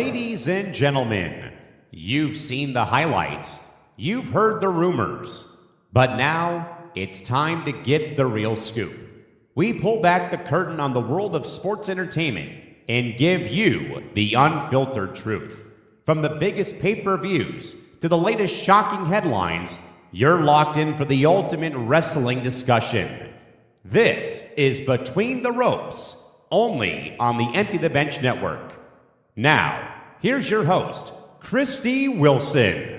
Ladies and gentlemen, you've seen the highlights, you've heard the rumors, but now it's time to get the real scoop. We pull back the curtain on the world of sports entertainment and give you the unfiltered truth. From the biggest pay-per-views to the latest shocking headlines, you're locked in for the ultimate wrestling discussion. This is Between the Ropes, only on the Empty the Bench Network. Now, here's your host, Kristie Wilson.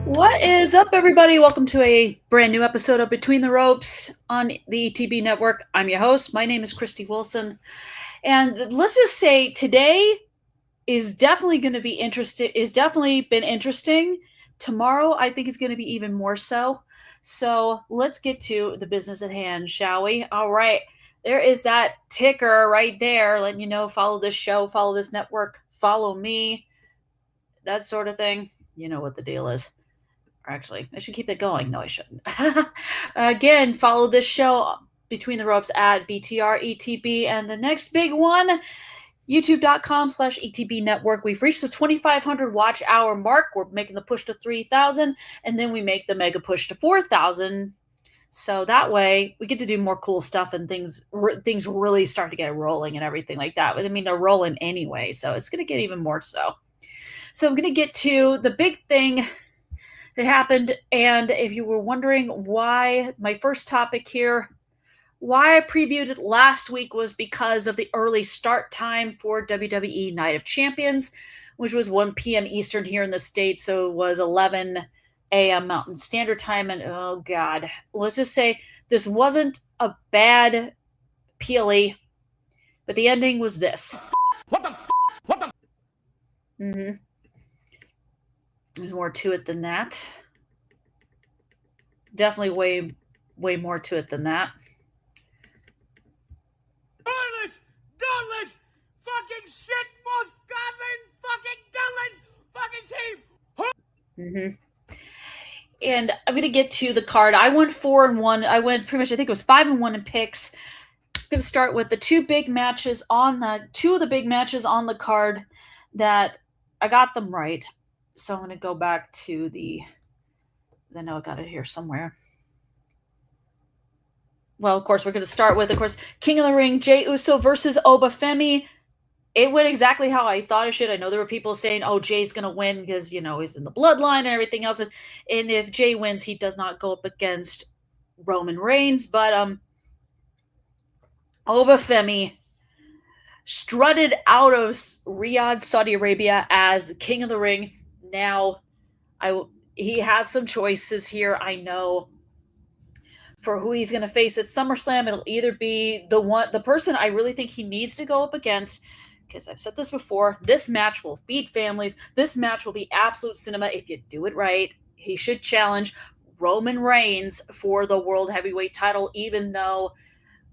What is up, everybody? Welcome to a brand new episode of Between the Ropes on the ETB Network. I'm your host. My name is Kristie Wilson. And let's just say today is definitely going to be been interesting. Tomorrow, I think, is going to be even more so. So let's get to the business at hand, shall we? All right. There is that ticker right there letting you know, follow this show, follow this network, follow me, that sort of thing. You know what the deal is. Actually, I should keep that going. No, I shouldn't. Again, follow this show, Between the Ropes, at BTRETB. And the next big one, youtube.com/ETB Network. We've reached the 2,500 watch hour mark. We're making the push to 3,000. And then we make the mega push to 4,000. So that way we get to do more cool stuff and things really start to get rolling and everything like that. I mean, they're rolling anyway, so it's going to get even more so. So I'm going to get to the big thing that happened, and if you were wondering why, my first topic here, why I previewed it last week was because of the early start time for WWE Night of Champions, which was 1 p.m. Eastern here in the States, so it was 11 a.m. Mountain Standard Time, and oh god, let's just say this wasn't a bad PLE, but the ending was this. What the Mm-hmm. There's more to it than that. Definitely way more to it than that. Godless, fucking shit, most godless, fucking team. And I'm going to get to the card. I went 4-1. I went pretty much, I think it was 5-1 in picks. I'm going to start with the two of the big matches on the card that I got them right. So I'm going to go back to I know I got it here somewhere. Well, of course, we're going to start with, King of the Ring, Jey Uso versus Obafemi. It went exactly how I thought it should. I know there were people saying, oh, Jay's going to win because, he's in the bloodline and everything else. And if Jey wins, he does not go up against Roman Reigns. But Obafemi strutted out of Riyadh, Saudi Arabia as King of the Ring. Now, he has some choices here, I know, for who he's going to face at SummerSlam. It'll either be the person I really think he needs to go up against, because I've said this before, this match will feed families. This match will be absolute cinema if you do it right. He should challenge Roman Reigns for the World Heavyweight title, even though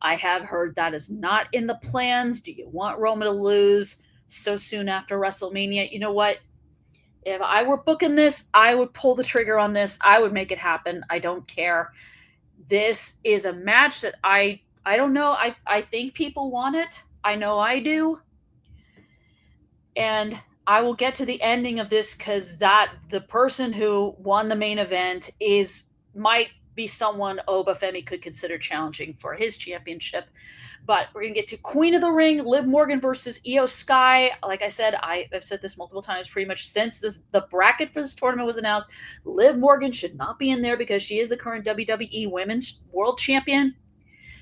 I have heard that is not in the plans. Do you want Roman to lose so soon after WrestleMania? You know what? If I were booking this, I would pull the trigger on this. I would make it happen. I don't care. This is a match that I don't know. I think people want it. I know I do. And I will get to the ending of this because the person who won the main event might be someone Obafemi could consider challenging for his championship. But we're going to get to Queen of the Ring, Liv Morgan versus Io Sky. Like I said, I've said this multiple times pretty much since the bracket for this tournament was announced. Liv Morgan should not be in there because she is the current WWE Women's World Champion.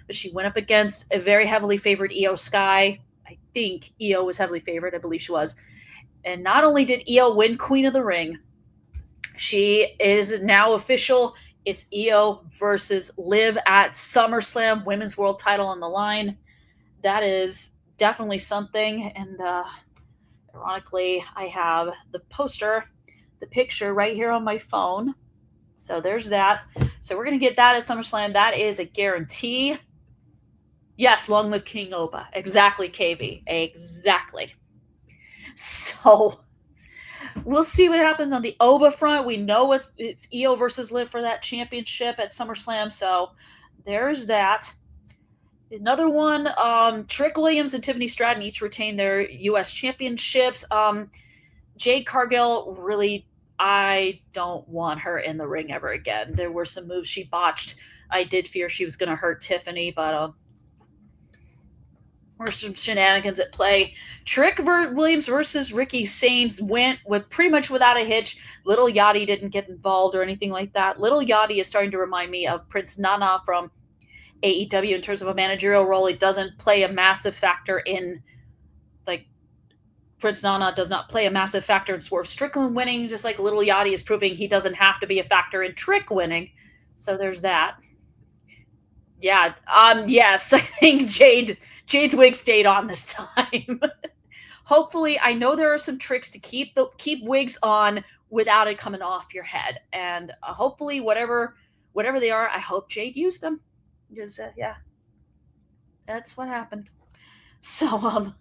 But she went up against a very heavily favored Io Sky. I think Io was heavily favored. I believe she was. And not only did Io win Queen of the Ring, she is now official. It's Io versus Liv at SummerSlam, women's world title on the line. That is definitely something. And ironically, I have the poster, the picture right here on my phone. So there's that. So we're going to get that at SummerSlam. That is a guarantee. Yes, long live King Oba. Exactly, KB. Exactly. So we'll see what happens on the Oba front. We know it's Io versus Liv for that championship at SummerSlam. So there's that. Another one, Trick Williams and Tiffany Stratton each retain their U.S. championships. Jade Cargill, really, I don't want her in the ring ever again. There were some moves she botched. I did fear she was going to hurt Tiffany, but were some shenanigans at play. Trick Williams versus Ricky Sames went with pretty much without a hitch. Little Yachty didn't get involved or anything like that. Little Yachty is starting to remind me of Prince Nana from AEW in terms of a managerial role. It doesn't play a massive factor in, like, Prince Nana does not play a massive factor in Swerve Strickland winning, just like Little Yachty is proving he doesn't have to be a factor in Trick winning. So there's that. Yeah. Yes, I think Jade's wig stayed on this time. Hopefully, I know there are some tricks to keep wigs on without it coming off your head, and hopefully, whatever they are, I hope Jade used them. Because yeah, that's what happened. So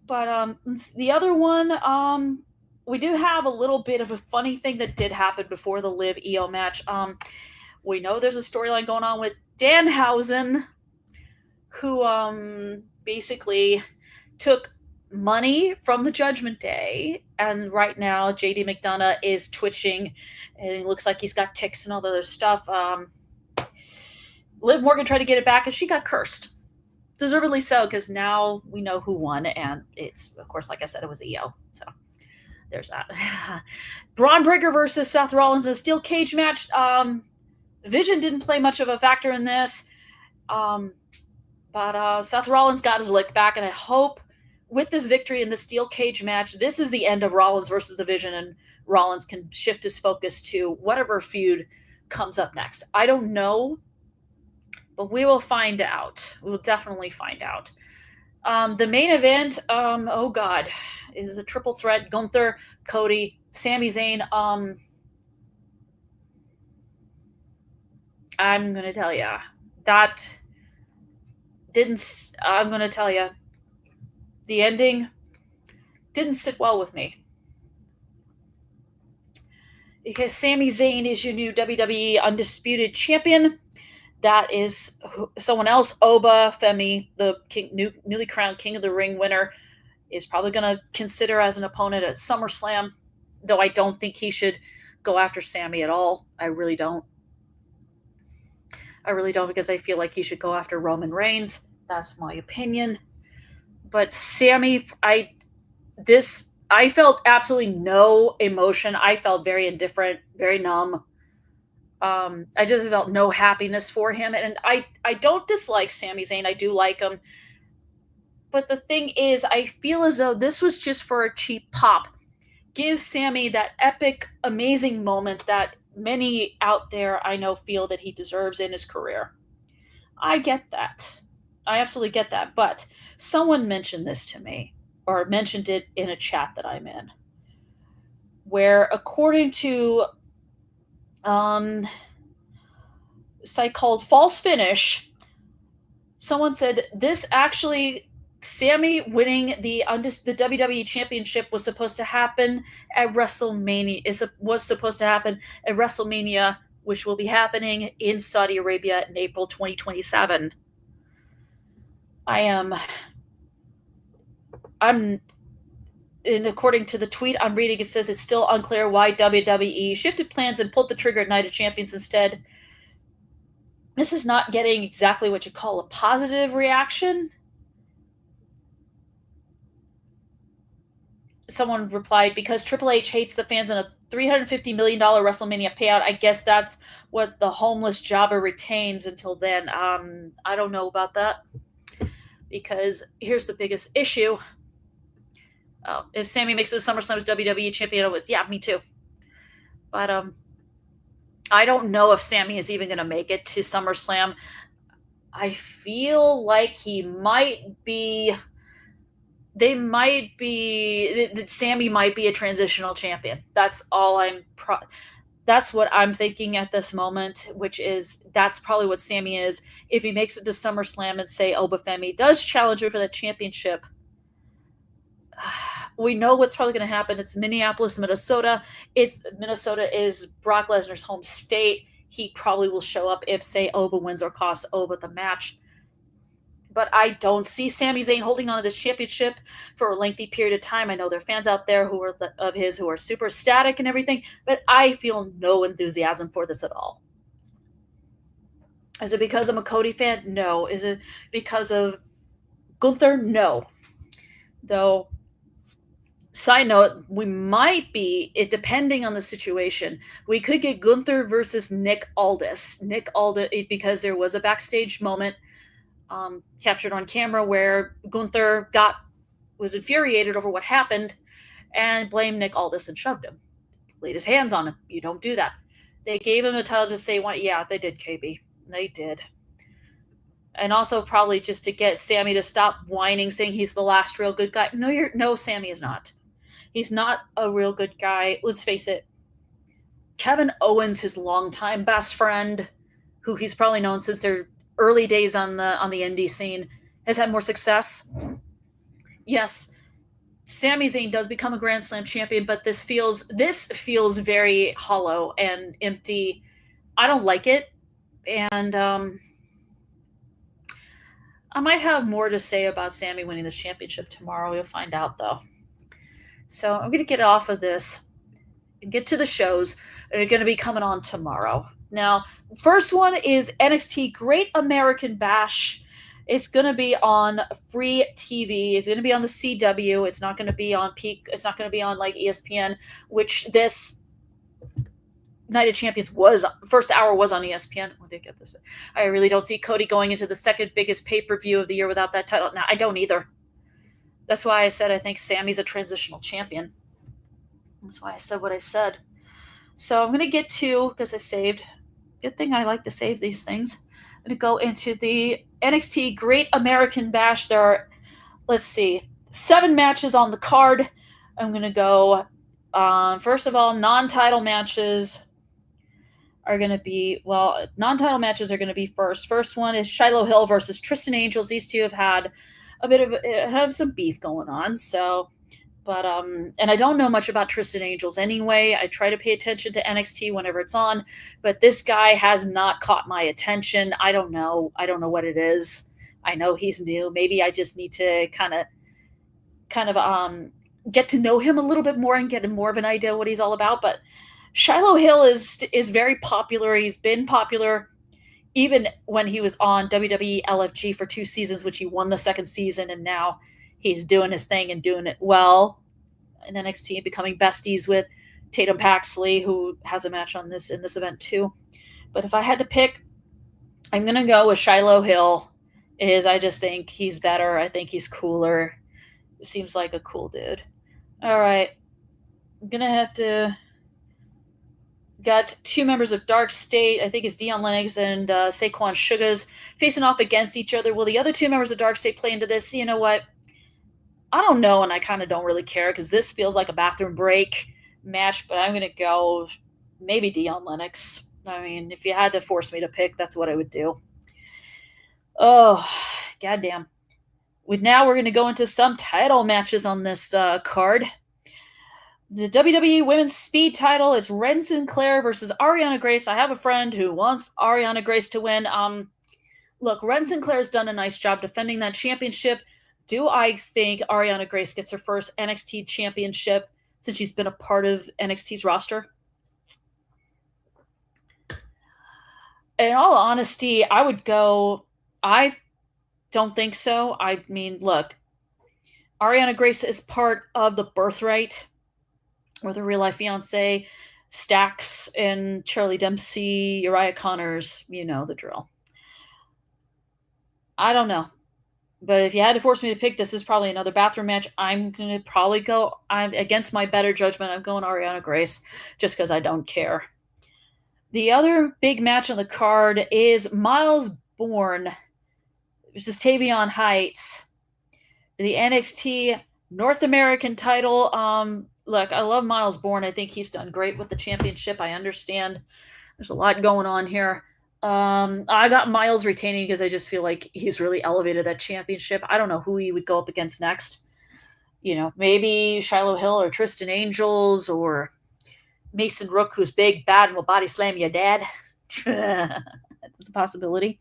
but the other one, we do have a little bit of a funny thing that did happen before the Liv Io match. We know there's a storyline going on with Danhausen, who basically took money from the Judgment Day, and right now JD McDonough is twitching, and it looks like he's got tics and all the other stuff. Liv Morgan tried to get it back, and she got cursed. Deservedly so, because now we know who won, and it's, of course, like I said, it was Io. So there's that. Braun Breaker versus Seth Rollins in a steel cage match. Vision didn't play much of a factor in this. But Seth Rollins got his lick back, and I hope with this victory in the steel cage match, this is the end of Rollins versus the Vision, and Rollins can shift his focus to whatever feud comes up next. I don't know, but we will find out. We'll definitely find out. The main event, oh God, is a triple threat. Gunther, Cody, Sami Zayn. I'm going to tell you, that didn't, I'm going to tell you, the ending didn't sit well with me. Because Sami Zayn is your new WWE Undisputed Champion. That is someone else. Oba Femi, the newly crowned King of the Ring winner, is probably going to consider as an opponent at SummerSlam, though I don't think he should go after Sami at all. I really don't. Because I feel like he should go after Roman Reigns. That's my opinion. But Sami, I felt absolutely no emotion. I felt very indifferent, very numb. I just felt no happiness for him. And I don't dislike Sami Zayn. I do like him. But the thing is, I feel as though this was just for a cheap pop. Give Sami that epic, amazing moment that many out there I know feel that he deserves in his career. I get that. I absolutely get that. But someone mentioned this to me, or mentioned it in a chat that I'm in, where according to a site called False Finish, someone said this actually, Sami winning the WWE Championship was supposed to happen at WrestleMania. Was supposed to happen at WrestleMania, which will be happening in Saudi Arabia in April 2027. And according to the tweet I'm reading, it says it's still unclear why WWE shifted plans and pulled the trigger at Night of Champions instead. This is not getting exactly what you call a positive reaction. Someone replied, because Triple H hates the fans and a $350 million WrestleMania payout, I guess that's what the homeless jobber retains until then. I don't know about that. Because here's the biggest issue. Oh, if Sammy makes it to SummerSlam's WWE champion, yeah, me too. But I don't know if Sammy is even going to make it to SummerSlam. I feel like he might be. Sammy might be a transitional champion. That's all that's what I'm thinking at this moment, which is that's probably what Sammy is. If he makes it to SummerSlam and say Obafemi does challenge him for the championship, we know what's probably going to happen. It's Minneapolis, Minnesota. Minnesota is Brock Lesnar's home state. He probably will show up if, say, Oba wins or costs Oba the match. But I don't see Sami Zayn holding on to this championship for a lengthy period of time. I know there are fans out there who are super ecstatic and everything, but I feel no enthusiasm for this at all. Is it because I'm a Cody fan? No. Is it because of Gunther? No. Though, side note, we might be, depending on the situation, we could get Gunther versus Nick Aldis. Because there was a backstage moment captured on camera where Gunther was infuriated over what happened and blamed Nick Aldis and shoved him. Laid his hands on him. You don't do that. They gave him a title to say, yeah, they did, KB. They did. And also probably just to get Sammy to stop whining, saying he's the last real good guy. No, Sammy is not. He's not a real good guy. Let's face it. Kevin Owens, his longtime best friend, who he's probably known since their early days on the indie scene, has had more success. Yes, Sami Zayn does become a Grand Slam champion, but this feels very hollow and empty. I don't like it, and I might have more to say about Sammy winning this championship tomorrow. You'll find out, though. So I'm going to get off of this and get to the shows that are going to be coming on tomorrow. Now, first one is NXT Great American Bash. It's going to be on free TV. It's going to be on the CW. It's not going to be on Peak. It's not going to be on like ESPN, which this Night of Champions first hour was on ESPN. Oh, they get this. I really don't see Cody going into the second biggest pay-per-view of the year without that title. Now, I don't either. That's why I said I think Sammy's a transitional champion. That's why I said what I said. So I'm going to get to, because I saved. Good thing I like to save these things. I'm going to go into the NXT Great American Bash. There are, 7 matches on the card. I'm going to go, first of all, non-title matches are going to be, non-title matches are going to be first. First one is Shiloh Hill versus Tristan Angels. These two have had have some beef going on. So, but, and I don't know much about Tristan Angels anyway. I try to pay attention to NXT whenever it's on, but this guy has not caught my attention. I don't know what it is. I know he's new. Maybe I just need to kind of get to know him a little bit more and get more of an idea what he's all about. But Shiloh Hill is very popular. He's been popular even when he was on WWE LFG for 2 seasons, which he won the second season, and now he's doing his thing and doing it well in NXT, becoming besties with Tatum Paxley, who has a match in this event too. But if I had to pick, I'm going to go with Shiloh Hill. I just think he's better. I think he's cooler. Seems like a cool dude. All right. I'm going to have to... Got 2 members of Dark State. I think it's Dion Lennox and Saquon Sugas facing off against each other. Will the other 2 members of Dark State play into this? You know what? I don't know, and I kind of don't really care because this feels like a bathroom break match, but I'm going to go maybe Dion Lennox. I mean, if you had to force me to pick, that's what I would do. Oh, goddamn. Now we're going to go into some title matches on this card. The WWE Women's Speed title, it's Ren Sinclair versus Ariana Grace. I have a friend who wants Ariana Grace to win. Look, Ren Sinclair's done a nice job defending that championship. Do I think Ariana Grace gets her first NXT championship since she's been a part of NXT's roster? in all honesty, I would go. I don't think so. I mean, look, Ariana Grace is part of the Birthright, or the real life fiance, Stax and Charlie Dempsey, Uriah Connors. You know the drill. I don't know. But if you had to force me to pick, this is probably another bathroom match. I'm going to probably go, I'm against my better judgment. I'm going Ariana Grace just because I don't care. The other big match on the card is Miles Bourne versus Tavion Heights. The NXT North American title. Look, I love Miles Bourne. I think he's done great with the championship. I understand there's a lot going on here. I got Miles retaining because I just feel like he's really elevated that championship. I don't know who he would go up against next. You know, maybe Shiloh Hill or Tristan Angels or Mason Rook, who's big, bad, and will body slam your dad. That's a possibility.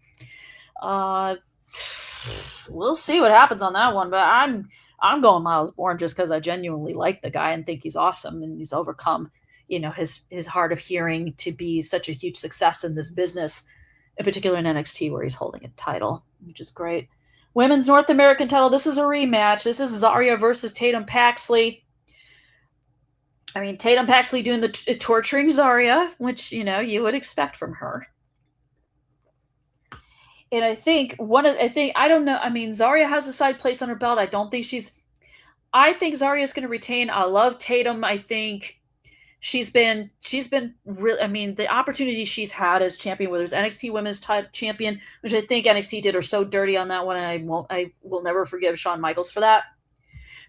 We'll see what happens on that one, but I'm going Miles Bourne just because I genuinely like the guy and think he's awesome, and he's overcome, you know, his hard of hearing to be such a huge success in this business, in particular in NXT where he's holding a title, which is great. Women's North American title. This is a rematch. This is Zarya versus Tatum Paxley. I mean, Tatum Paxley doing the torturing Zarya, which, you know, you would expect from her. And I think I don't know. I mean, Zarya has the side plates on her belt. I think Zarya is going to retain. I love Tatum. I think she's been really, I mean, the opportunity she's had as champion, whether it's NXT Women's Champion, which I think NXT did her so dirty on that one, and I will never forgive Shawn Michaels for that.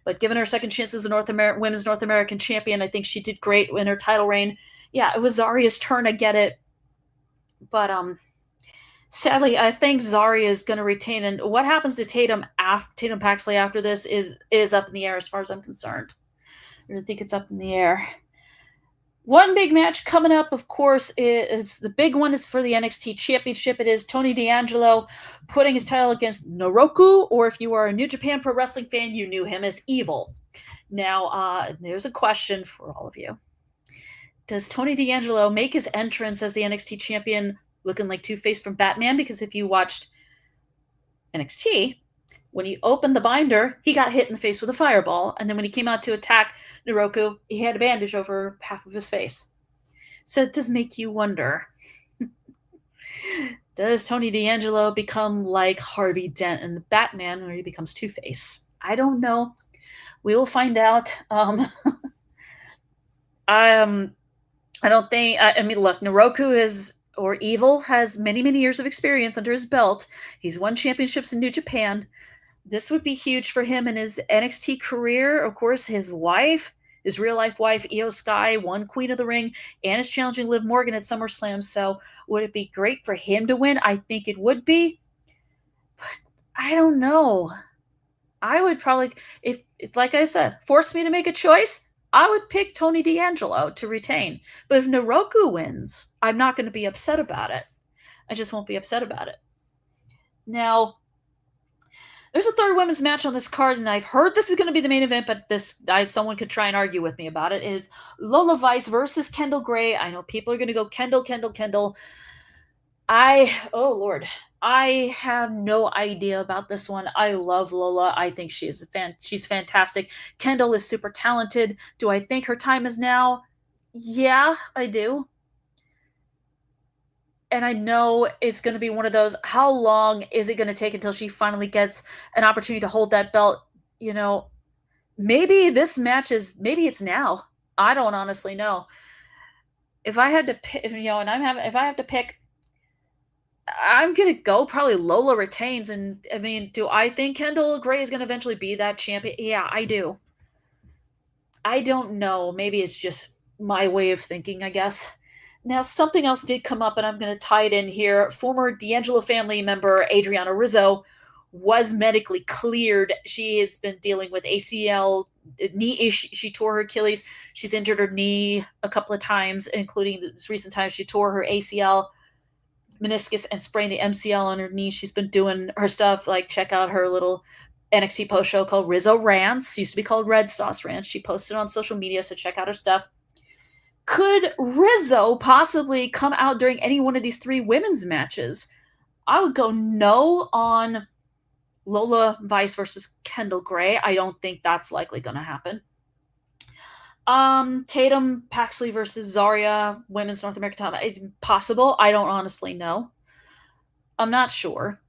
But given her second chance as a Women's North American Champion, I think she did great in her title reign. Yeah, it was Zarya's turn. I get it, but sadly, I think Zarya is going to retain. And what happens to Tatum Paxley after this is up in the air as far as I'm concerned. I really think it's up in the air. One big match coming up, of course, is the big one is for the NXT Championship. It is Tony D'Angelo putting his title against Naroku, or if you are a New Japan Pro Wrestling fan, you knew him as Evil. Now, there's a question for all of you. Does Tony D'Angelo make his entrance as the NXT Champion looking like Two-Face from Batman? Because if you watched NXT, when he opened the binder, he got hit in the face with a fireball. And then when he came out to attack Naroku, he had a bandage over half of his face. So it does make you wonder, does Tony D'Angelo become like Harvey Dent in the Batman, where he becomes Two-Face? I don't know. We will find out. I don't think, I mean, look, Naroku or Evil has many, many years of experience under his belt. He's won championships in New Japan. This would be huge for him in his NXT career. Of course, his wife, his real-life wife, Io Sky, won Queen of the Ring and is challenging Liv Morgan at SummerSlam. So would it be great for him to win? I think it would be. But I don't know. I would probably, if like I said, force me to make a choice, I would pick Tony D'Angelo to retain. But if Naroku wins, I'm not going to be upset about it. I just won't be upset about it. Now, there's a third women's match on this card, and I've heard this is going to be the main event, but someone could try and argue with me about it. It is Lola Vice versus Kendall Gray. I know people are going to go Kendall. Oh Lord, I have no idea about this one. I love Lola. I think she's fantastic. Kendall is super talented. Do I think her time is now? Yeah, I do. And I know it's going to be one of those, how long is it going to take until she finally gets an opportunity to hold that belt? You know, maybe this match maybe it's now. I don't honestly know. If I had to pick, if I have to pick, I'm going to go probably Lola retains. And I mean, do I think Kendall Gray is going to eventually be that champion? Yeah, I do. I don't know. Maybe it's just my way of thinking, I guess. Now, something else did come up, and I'm going to tie it in here. Former D'Angelo family member Adriana Rizzo was medically cleared. She has been dealing with ACL knee issue. She tore her Achilles. She's injured her knee a couple of times, including this recent time she tore her ACL, meniscus, and sprained the MCL on her knee. She's been doing her stuff. Like, check out her little NXT post show called Rizzo Rants. Used to be called Red Sauce Rants. She posted on social media, so check out her stuff. Could Rizzo possibly come out during any one of these 3 women's matches? I would go no on Lola Vice versus Kendall Gray. I don't think that's likely going to happen. Tatum Paxley versus Zarya, women's North American title. It's possible. I don't honestly know. I'm not sure.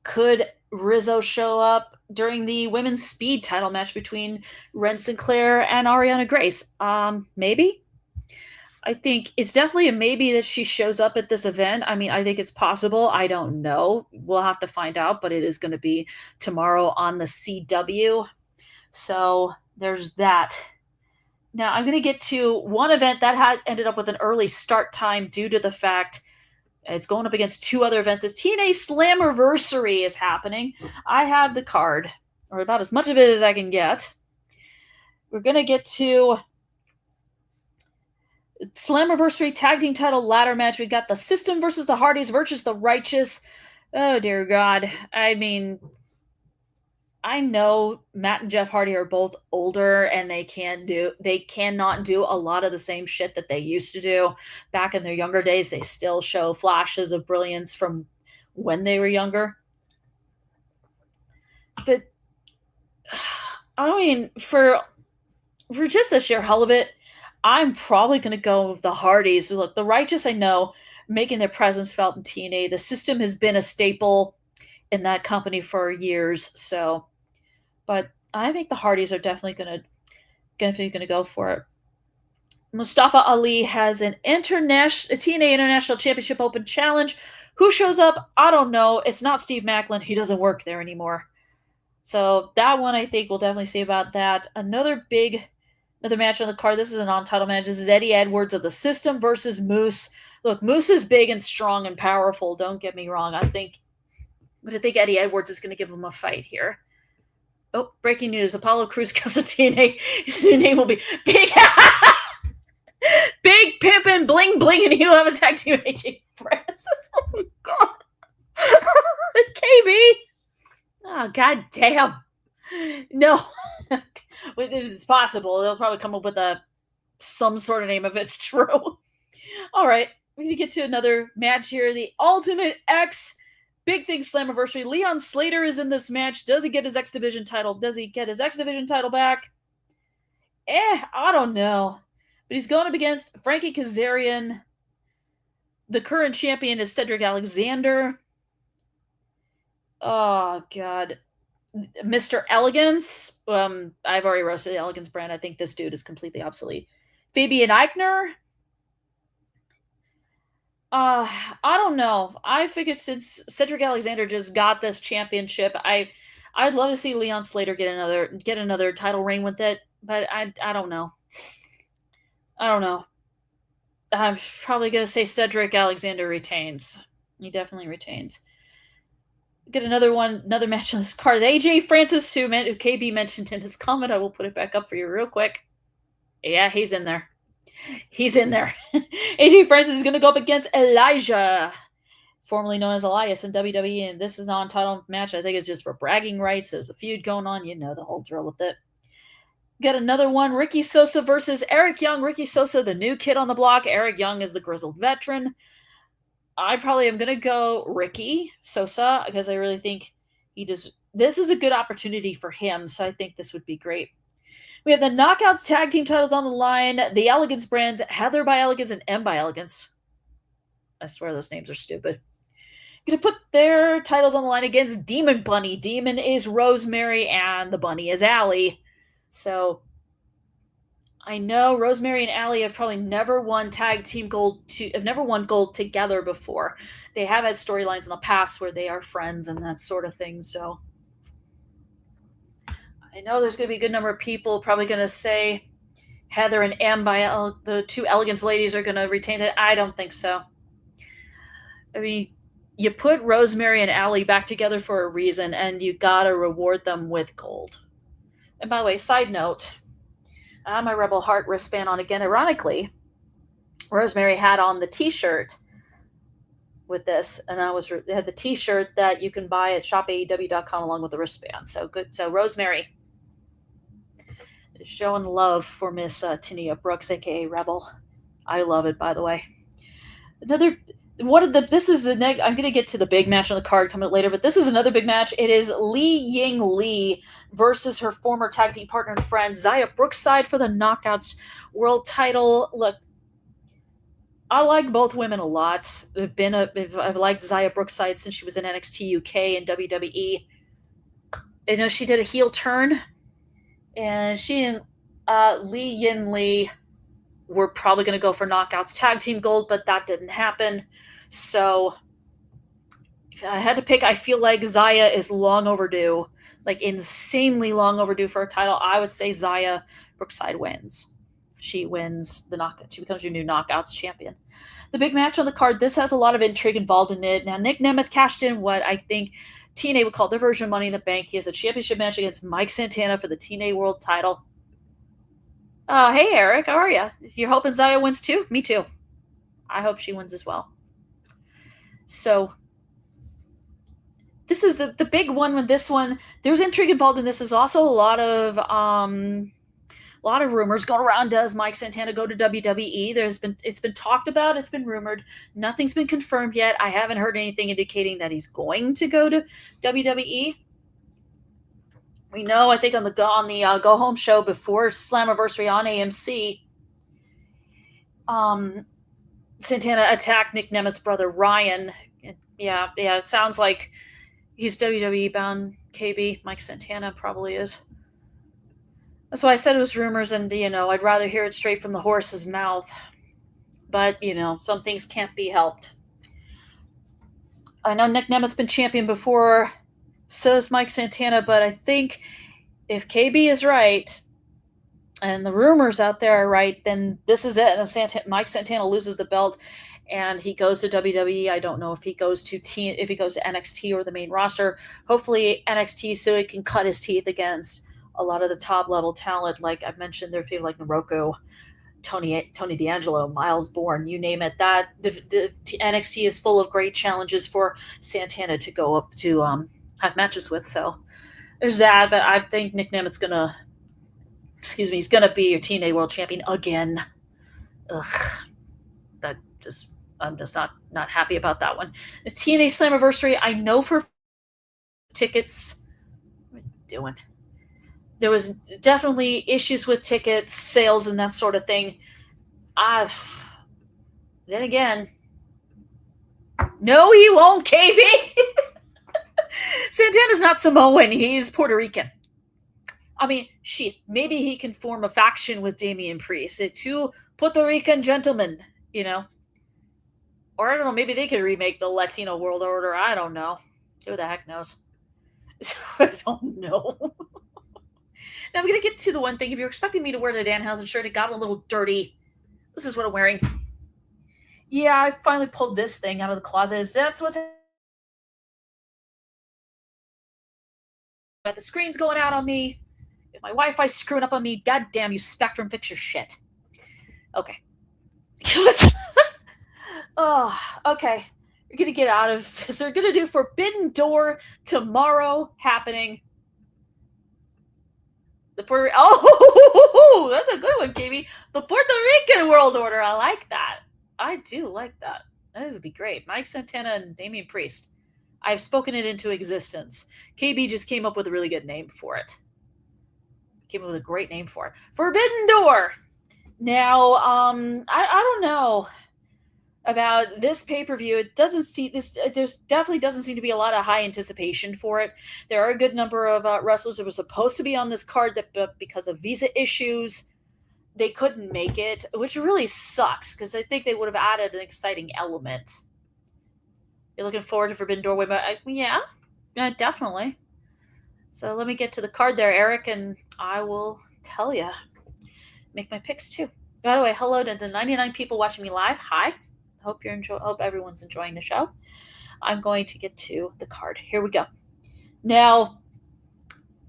Could Rizzo show up during the women's speed title match between Ren Sinclair and Ariana Grace? Maybe. I think it's definitely a maybe that she shows up at this event. I mean, I think it's possible. I don't know. We'll have to find out, but it is going to be tomorrow on the CW. So there's that. Now I'm going to get to one event that had ended up with an early start time due to the fact it's going up against 2 other events. This TNA Slammiversary is happening. I have the card, or about as much of it as I can get. We're going to get to Slammiversary Tag Team Title Ladder Match. We got the System versus the Hardys versus the Righteous. Oh, dear God. I mean, I know Matt and Jeff Hardy are both older and they cannot do a lot of the same shit that they used to do back in their younger days. They still show flashes of brilliance from when they were younger. But I mean, for just the sheer hell of it, I'm probably going to go with the Hardys. Look, the Righteous, I know, making their presence felt in TNA. The System has been a staple in that company for years. So, but I think the Hardys are definitely going to go for it. Mustafa Ali has a TNA International Championship Open Challenge. Who shows up? I don't know. It's not Steve Macklin. He doesn't work there anymore. So that one, I think we'll definitely see about that. Another match on the card. This is a non-title match. This is Eddie Edwards of the System versus Moose. Look, Moose is big and strong and powerful. Don't get me wrong. I think Eddie Edwards is going to give him a fight here. Oh, breaking news. Apollo Crews goes to TNA. His new name will be Big Big Pimpin' Bling Bling, and he'll have a tag team with AJ Francis. Oh my God. KB. Oh, God damn. No. It is possible. They'll probably come up with some sort of name if it's true. All right. We need to get to another match here. The Ultimate X Big Thing Slammiversary. Leon Slater is in this match. Does he get his X Division title? Does he get his X Division title back? I don't know. But he's going up against Frankie Kazarian. The current champion is Cedric Alexander. Oh, God. Mr. Elegance. I've already roasted the Elegance brand. I think this dude is completely obsolete. Fabian Eichner. I don't know. I figured since Cedric Alexander just got this championship, I'd love to see Leon Slater get another title reign with it, but I don't know. I'm probably gonna say Cedric Alexander retains. He definitely retains. Get another match on this card. AJ Francis, who KB mentioned in his comment. I will put it back up for you real quick. Yeah, he's in there. AJ Francis is going to go up against Elijah, formerly known as Elias in WWE, and this is a non-title match. I think it's just for bragging rights. There's a feud going on. You know the whole drill with it. Got another one. Ricky Sosa versus Eric Young. Ricky Sosa, the new kid on the block. Eric Young is the grizzled veteran. I probably am going to go Ricky Sosa because I really think this is a good opportunity for him, so I think this would be great. We have the Knockouts Tag Team titles on the line. The Elegance brands, Heather by Elegance and M by Elegance. I swear those names are stupid. Going to put their titles on the line against Demon Bunny. Demon is Rosemary and the Bunny is Allie. So I know Rosemary and Allie have probably never won tag team gold. Have never won gold together before. They have had storylines in the past where they are friends and that sort of thing. So I know there's going to be a good number of people probably going to say Heather and M by the two Elegance ladies are going to retain it. I don't think so. I mean, you put Rosemary and Allie back together for a reason, and you got to reward them with gold. And by the way, side note, I have my Rebel Heart wristband on again. Ironically, Rosemary had on the t-shirt with this, and it had the t-shirt that you can buy at shopaew.com along with the wristband. So good. So Rosemary is showing love for Miss Tania Brooks, aka Rebel. I love it, by the way. I'm going to get to the big match on the card coming up later, but this is another big match. It is Li Ying Li versus her former tag team partner and friend, Xia Brookside, for the Knockouts World title. Look, I like both women a lot. I've liked Xia Brookside since she was in NXT UK and WWE. I know she did a heel turn, and she and Li Yin Li were probably going to go for Knockouts Tag Team Gold, but that didn't happen. So if I had to pick, I feel like Xia is long overdue, like insanely long overdue for a title. I would say Xia Brookside wins. She wins the knockout. She becomes your new Knockouts champion. The big match on the card, this has a lot of intrigue involved in it. Now, Nick Nemeth cashed in what I think TNA would call their version of Money in the Bank. He has a championship match against Mike Santana for the TNA World title. Hey, Eric, how are you? You're hoping Xia wins too? Me too. I hope she wins as well. So this is the big one with this one. There's intrigue involved in this. There's also a lot of rumors going around. Does Mike Santana go to WWE? It's been talked about. It's been rumored. Nothing's been confirmed yet. I haven't heard anything indicating that he's going to go to WWE. We know, I think on the Go Home show before Slammiversary on AMC, Santana attacked Nick Nemeth's brother Ryan. Yeah, it sounds like he's WWE bound. KB Mike Santana probably is. So I said it was rumors, and I'd rather hear it straight from the horse's mouth. But some things can't be helped. I know Nick Nemeth's been champion before. So is Mike Santana, but I think if KB is right and the rumors out there are right, then this is it. And Mike Santana loses the belt and he goes to WWE. I don't know if he goes to NXT or the main roster. Hopefully NXT, so he can cut his teeth against a lot of the top level talent. Like I've mentioned, there are people like Naruko, Tony D'Angelo, Miles Bourne, you name it. That the NXT is full of great challenges for Santana to go up to have matches with. So there's that, but I think Nick Nemeth's he's gonna be your TNA World Champion again. Ugh, I'm just not happy about that one. The TNA Slammiversary, I know for tickets. What are you doing? There was definitely issues with tickets, sales, and that sort of thing. Then again, no, he won't, KB. Santana's not Samoan. He's Puerto Rican. I mean, maybe he can form a faction with Damian Priest. Two Puerto Rican gentlemen, Or I don't know, maybe they could remake the Latino World Order. I don't know. Who the heck knows? I don't know. Now I'm going to get to the one thing. If you're expecting me to wear the Danhausen shirt, it got a little dirty. This is what I'm wearing. Yeah, I finally pulled this thing out of the closet. That's what's... But the screen's going out on me. If my Wi-Fi's screwing up on me, goddamn you, Spectrum, fix your shit. Okay. Oh, okay. We're gonna get out of this. We're gonna do Forbidden Door tomorrow happening. That's a good one, KB. The Puerto Rican World Order. I like that. I do like that. That would be great. Mike Santana and Damian Priest. I've spoken it into existence. KB just came up with a really good name for it. Came up with a great name for it. Forbidden Door. Now, I don't know about this pay-per-view. There's definitely doesn't seem to be a lot of high anticipation for it. There are a good number of wrestlers that were supposed to be on this card that because of visa issues, they couldn't make it, which really sucks because I think they would have added an exciting element. You're looking forward to Forbidden Door? Yeah, definitely. So let me get to the card there, Eric, and I will tell you. Make my picks too. By the way, hello to the 99 people watching me live. Hi. Hope everyone's enjoying the show. I'm going to get to the card. Here we go. Now,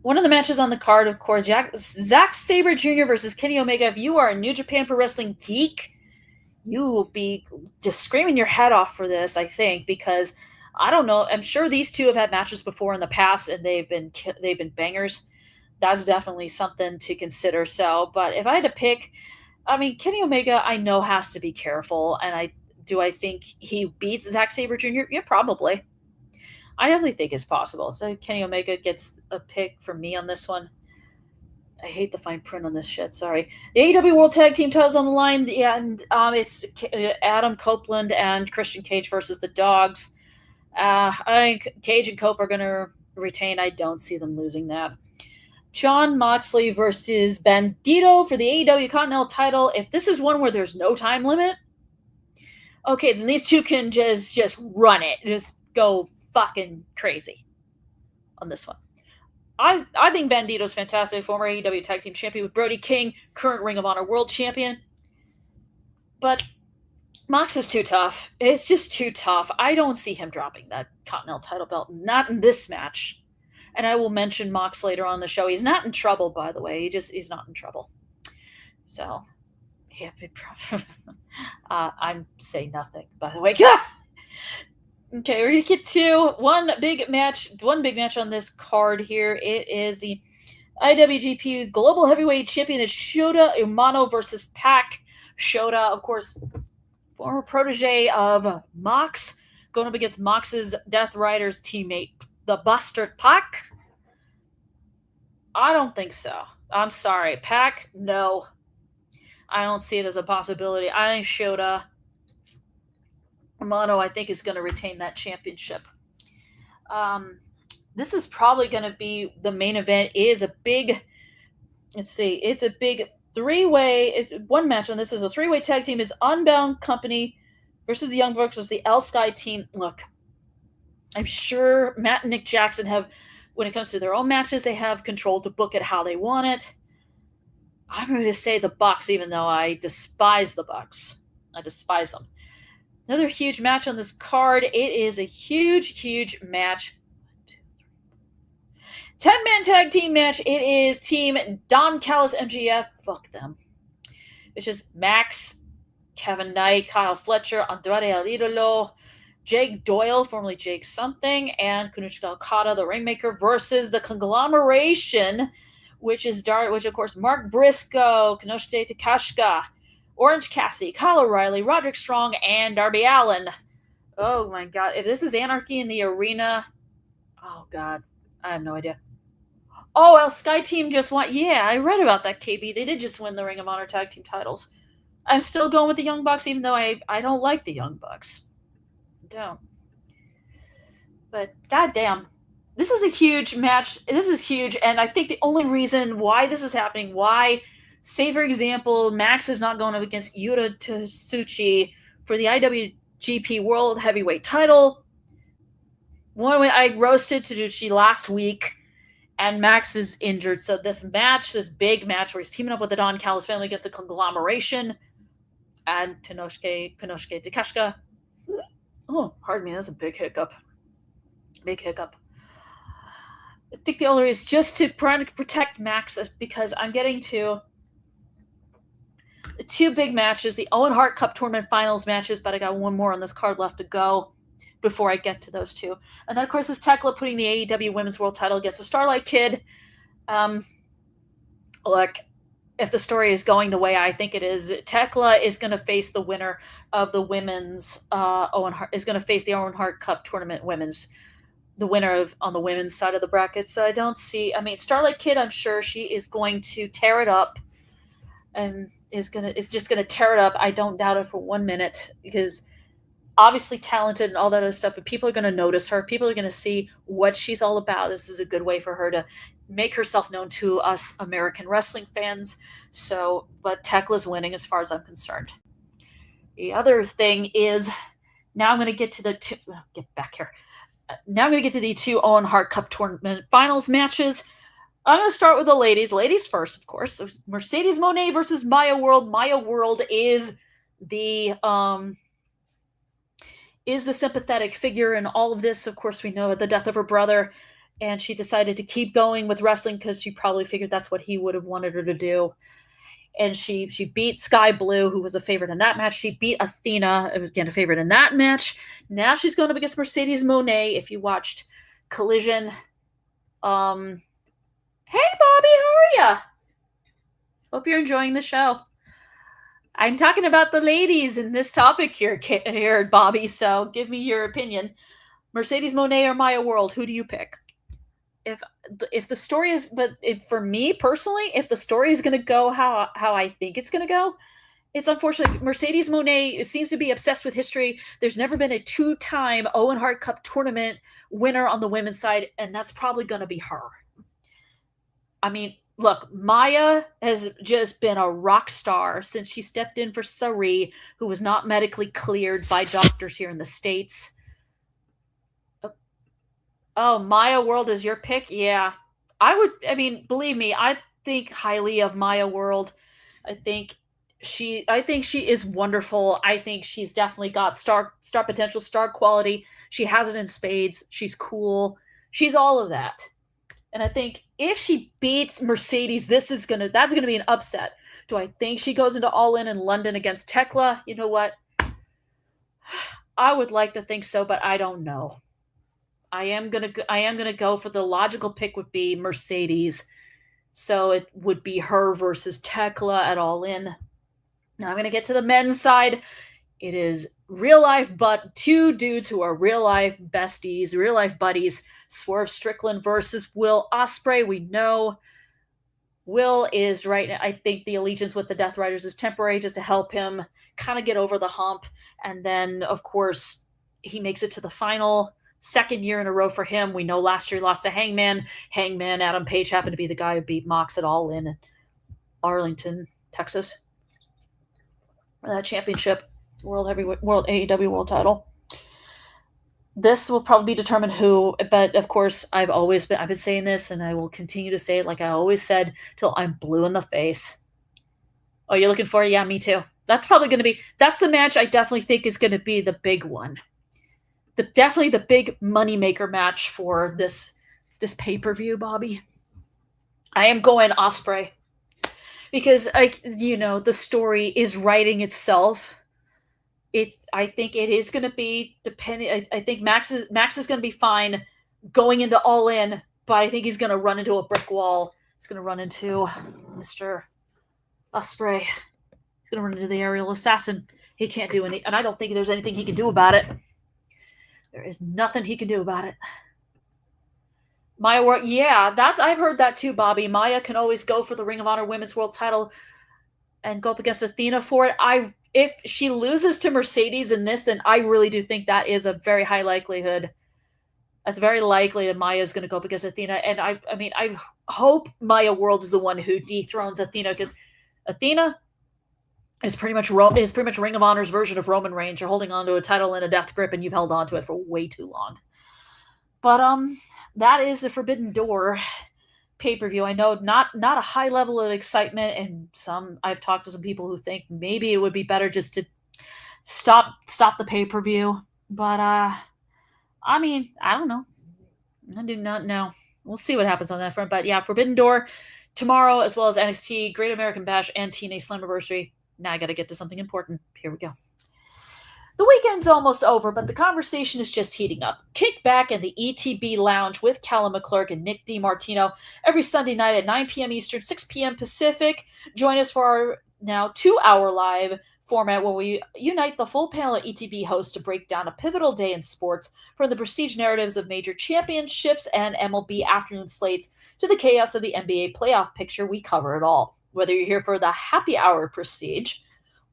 one of the matches on the card, of course, Zack Sabre Jr. versus Kenny Omega. If you are a New Japan Pro Wrestling geek, you will be just screaming your head off for this, I think, because I don't know. I'm sure these two have had matches before in the past, and they've been bangers. That's definitely something to consider. So, but if I had to pick, I mean, Kenny Omega, I know, has to be careful, and I think he beats Zack Sabre Jr.? Yeah, probably. I definitely think it's possible. So Kenny Omega gets a pick from me on this one. I hate the fine print on this shit. Sorry. The AEW World Tag Team titles on the line. Yeah, and it's Adam Copeland and Christian Cage versus the Dogs. I think Cage and Cope are going to retain. I don't see them losing that. Jon Moxley versus Bandito for the AEW Continental title. If this is one where there's no time limit, okay, then these two can just run it. Just go fucking crazy on this one. I think Bandito's fantastic, former AEW Tag Team Champion with Brody King, current Ring of Honor World Champion. But Mox is too tough. It's just too tough. I don't see him dropping that Continental title belt. Not in this match. And I will mention Mox later on the show. He's not in trouble, by the way. He's not in trouble. So, yeah, I'm saying nothing, by the way. Okay, we're gonna get to one big match on this card here. It is the IWGP Global Heavyweight Champion Shota Umano versus Pac. Shota, of course, former protege of Mox, going up against Mox's Death Riders teammate, the Bastard Pac. I don't think so. I'm sorry, Pac. No, I don't see it as a possibility. I think Shota Umano, I think, is going to retain that championship. This is probably going to be the main event. It's a big three-way. It's one match, and this is a three-way tag team. It's Unbound Company versus the Young Bucks versus the El Sky team. Look, I'm sure Matt and Nick Jackson have, when it comes to their own matches, they have control to book it how they want it. I'm going to say the Bucks, even though I despise the Bucks. I despise them. Another huge match on this card. It is a huge match. 10-man tag team match. It is Team Don Callis MGF. Fuck them. It's just Max, Kevin Knight, Kyle Fletcher, Andrade El Idolo, Jake Doyle, formerly Jake Something, and Kanuchika Okada, the Rainmaker, versus the Conglomeration, which of course Mark Briscoe, Konosuke Takeshita, Orange Cassidy, Kyle O'Reilly, Roderick Strong, and Darby Allin. Oh my god. If this is Anarchy in the Arena, oh god, I have no idea. Oh, well, Sky Team just won. Yeah, I read about that, KB. They did just win the Ring of Honor Tag Team titles. I'm still going with the Young Bucks, even though I don't like the Young Bucks. I don't. But goddamn, this is a huge match. This is huge, and I think the only reason why this is happening, say, for example, Max is not going up against Yuta Tsuchi for the IWGP World Heavyweight title. I roasted Tsuchi last week, and Max is injured. So this big match where he's teaming up with the Don Callis family against the Conglomeration and Konosuke Takeshita. Oh, pardon me, that's a big hiccup. Big hiccup. I think the only reason is just to protect Max, because I'm getting to the two big matches, the Owen Hart Cup Tournament Finals matches, but I got one more on this card left to go before I get to those two. And then, of course, is Tekla putting the AEW Women's World title against the Starlight Kid. Look, if the story is going the way I think it is, Tekla is going to face the winner of the women's Owen Hart Cup Tournament Women's, the winner on the women's side of the bracket. So Starlight Kid, I'm sure she is going to tear it up, and is just gonna tear it up. I don't doubt it for 1 minute, because obviously talented and all that other stuff, but people are going to notice her. People are going to see what she's all about. This is a good way for her to make herself known to us American wrestling fans. But Tekla's winning as far as I'm concerned. The other thing is, now I'm going to get to the two. Get back here. Now I'm going to get to the two Owen Hart Cup Tournament Finals matches. I'm going to start with the ladies. Ladies first, of course. So Mercedes Moné versus Maya World. Maya World is the sympathetic figure in all of this. Of course, we know the death of her brother, and she decided to keep going with wrestling because she probably figured that's what he would have wanted her to do. And she beat Sky Blue, who was a favorite in that match. She beat Athena, again a favorite in that match. Now she's going up against Mercedes Moné. If you watched Collision, hey Bobby, how are ya? Hope you're enjoying the show. I'm talking about the ladies in this topic here, Bobby. So give me your opinion. Mercedes Moné or Maya World, who do you pick? If the story is, for me personally, if the story is going to go how I think it's going to go, it's unfortunately Mercedes Moné seems to be obsessed with history. There's never been a 2-time Owen Hart Cup tournament winner on the women's side, and that's probably going to be her. I mean, look, Maya has just been a rock star since she stepped in for Sari, who was not medically cleared by doctors here in the States. Oh, Maya World is your pick? Yeah. Believe me, I think highly of Maya World. I think she is wonderful. I think she's definitely got star potential, star quality. She has it in spades. She's cool. She's all of that. And I think if she beats Mercedes, that's gonna be an upset. Do I think she goes into All In London against Tekla? You know what? I would like to think so, but I don't know. I am gonna go for the logical pick would be Mercedes. So it would be her versus Tekla at All In. Now I'm gonna get to the men's side. It is real life, but 2 dudes who are real life besties, real life buddies. Swerve Strickland versus Will Ospreay. We know Will is right now. I think the allegiance with the Death Riders is temporary just to help him kind of get over the hump. And then, of course, he makes it to the final. 2nd year in a row for him. We know last year he lost to Hangman. Hangman, Adam Page, happened to be the guy who beat Mox at All In Arlington, Texas. That championship, World AEW World title. This will probably determine who, but of course, I've been saying this, and I will continue to say it like I always said till I'm blue in the face. Oh, you're looking for it? Yeah, me too. That's the match I definitely think is going to be the big one. Definitely the big moneymaker match for this pay-per-view, Bobby. I am going Ospreay because the story is writing itself. I think it is going to be depending. I think Max is going to be fine going into All In, but I think he's going to run into a brick wall. He's going to run into Mr. Ospreay. He's going to run into the aerial assassin. He can't do any, and I don't think there's anything he can do about it. There is nothing he can do about it. Maya World, yeah, I've heard that too, Bobby. Maya can always go for the Ring of Honor Women's World title and go up against Athena for it. If she loses to Mercedes in this, then I really do think that is a very high likelihood. That's very likely that Maya is going to go up against Athena. And I hope Maya World is the one who dethrones Athena, because Athena is pretty much Ring of Honor's version of Roman Reigns. You're holding on to a title in a death grip, and you've held on to it for way too long. But that is the Forbidden Door pay-per-view. I know not a high level of excitement, and I've talked to some people who think maybe it would be better just to stop the pay-per-view. But I don't know. I do not know. We'll see what happens on that front. But yeah, Forbidden Door tomorrow, as well as NXT Great American Bash and TNA Slammiversary. Now I got to get to something important. Here we go. The weekend's almost over, but the conversation is just heating up. Kick back in the ETB Lounge with Callum McClurg and Nick DiMartino every Sunday night at 9 p.m. Eastern, 6 p.m. Pacific. Join us for our now 2-hour live format where we unite the full panel of ETB hosts to break down a pivotal day in sports, from the prestige narratives of major championships and MLB afternoon slates to the chaos of the NBA playoff picture. We cover it all. Whether you're here for the happy hour prestige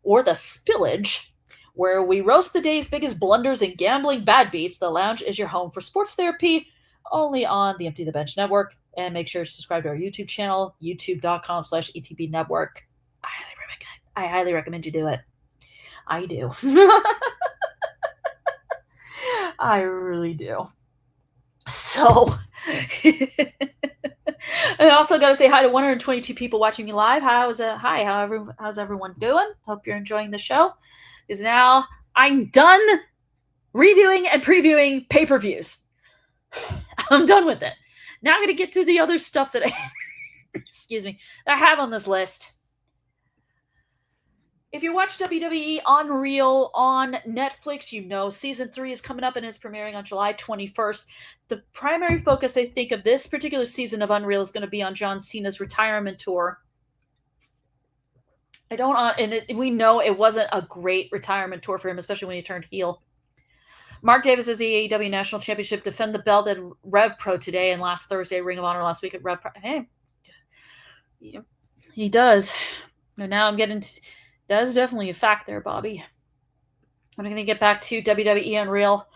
or the spillage, where we roast the day's biggest blunders and gambling bad beats, the lounge is your home for sports therapy, only on the Empty the Bench Network. And make sure to subscribe to our YouTube channel, youtube.com/ETB Network. I highly recommend you do it. I do. I really do. So, I also got to say hi to 122 people watching me live. How's everyone doing? Hope you're enjoying the show. Because now I'm done reviewing and previewing pay-per-views. I'm done with it. Now I'm going to get to the other stuff that I have on this list. If you watch WWE Unreal on Netflix, you know Season 3 is coming up and is premiering on July 21st. The primary focus, I think, of this particular season of Unreal is going to be on John Cena's retirement tour. I don't, we know it wasn't a great retirement tour for him, especially when he turned heel. Mark Davis is the AEW National Championship, defend the belt at Rev Pro today, and last Thursday, Ring of Honor last week at Rev Pro. Hey, he does. And now I'm getting to, that is definitely a fact there, Bobby. I'm going to get back to WWE Unreal.